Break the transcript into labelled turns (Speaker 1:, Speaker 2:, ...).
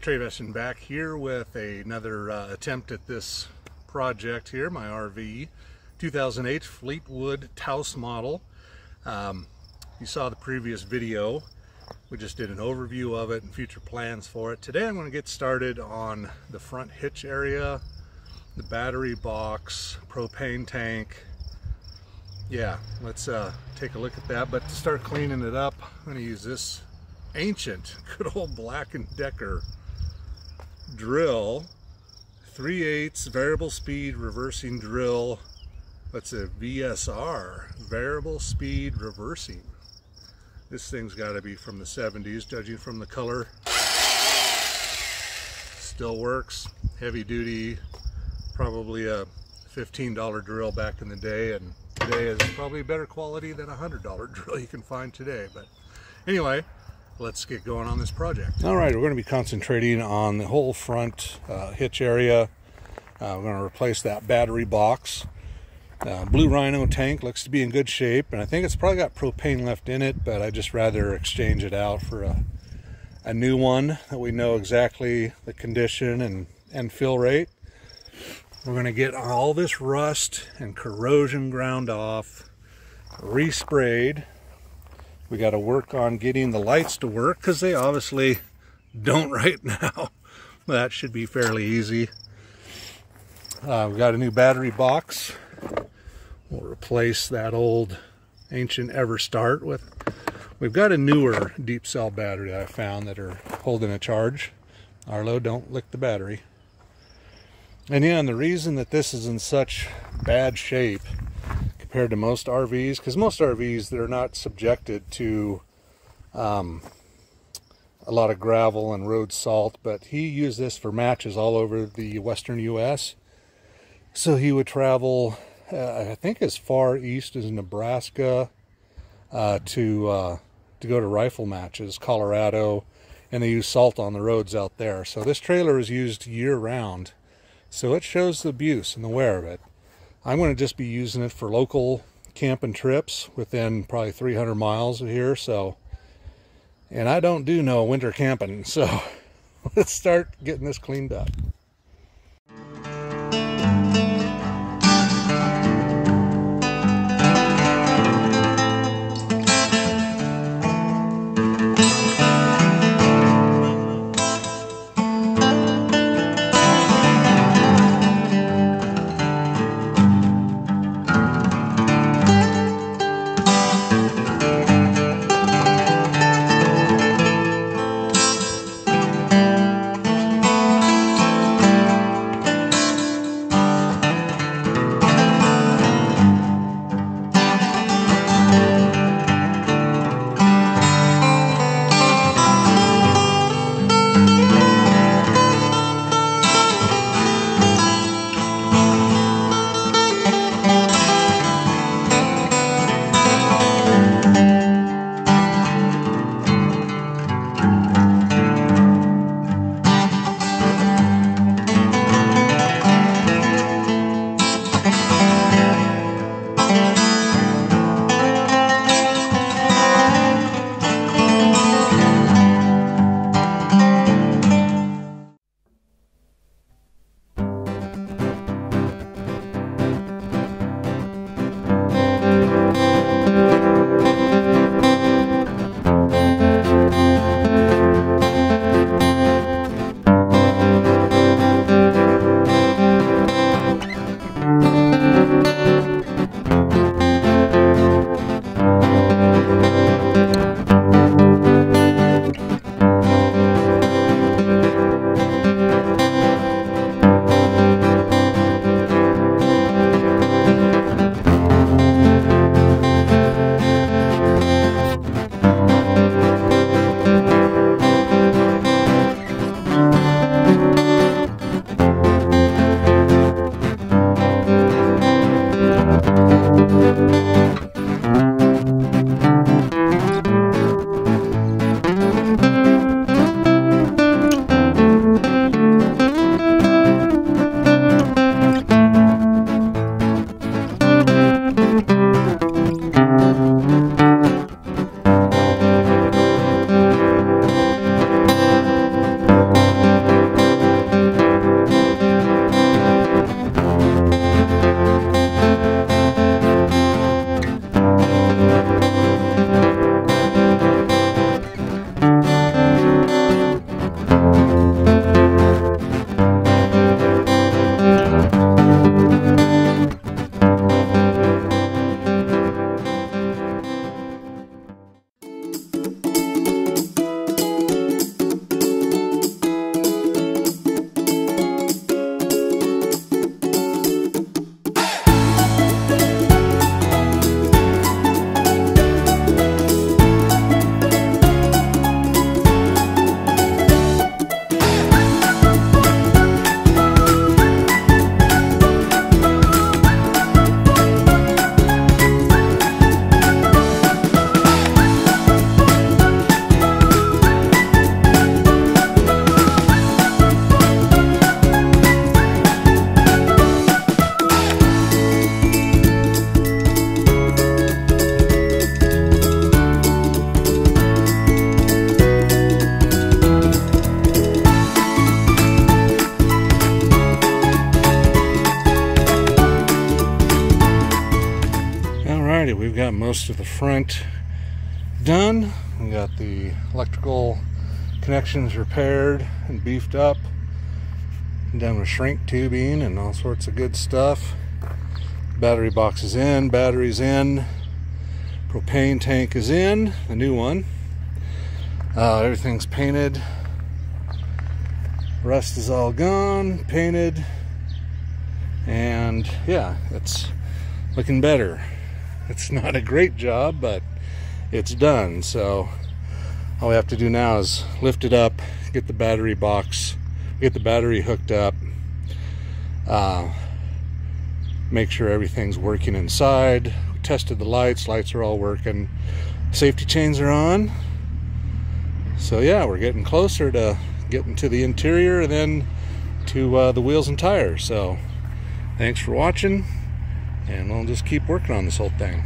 Speaker 1: Travis back here with another attempt at this project here, my RV. 2008 Fleetwood Taos model. You saw the previous video. We just did an overview of it and future plans for it. Today I'm going to get started on the front hitch area, the battery box, propane tank. Yeah, let's take a look at that. But to start cleaning it up, I'm going to use this ancient, good old Black & Decker drill, 3/8 variable speed reversing drill. That's a VSR, variable speed reversing. This thing's got to be from the 70s, judging from the color. Still works, heavy duty, probably a $15 drill back in the day, and today is probably better quality than a $100 drill you can find today. But anyway, let's get going on this project. All right, we're going to be concentrating on the whole front hitch area. We're going to replace that battery box. Blue Rhino tank looks to be in good shape, and I think it's probably got propane left in it, but I'd just rather exchange it out for a new one that we know exactly the condition and fill rate. We're going to get all this rust and corrosion ground off, resprayed. We got to work on getting the lights to work because they obviously don't right now. That should be fairly easy. We've got a new battery box. We'll replace that old ancient EverStart with. We've got a newer deep cell battery that I found that are holding a charge. Arlo, don't lick the battery. And yeah, and the reason that this is in such bad shape compared to most RVs, because most RVs, they're not subjected to a lot of gravel and road salt, but he used this for matches all over the western US. So he would travel, I think, as far east as Nebraska to go to rifle matches, Colorado, and they use salt on the roads out there. So this trailer is used year-round, so it shows the abuse and the wear of it. I'm going to just be using it for local camping trips within probably 300 miles of here. So, and I don't do no winter camping, so let's start getting this cleaned up. Alrighty, we've got most of the front done. We got the electrical connections repaired and beefed up. Done with shrink tubing and all sorts of good stuff. Battery box is in, batteries in, propane tank is in, the new one. Everything's painted. Rust is all gone, painted, and yeah, it's looking better. It's not a great job, but it's done. So all we have to do now is lift it up, get the battery box, get the battery hooked up, make sure everything's working inside. We tested the lights are all working, safety chains are on. So yeah, we're getting closer to getting to the interior and then to the wheels and tires. So thanks for watching, and we'll just keep working on this whole thing.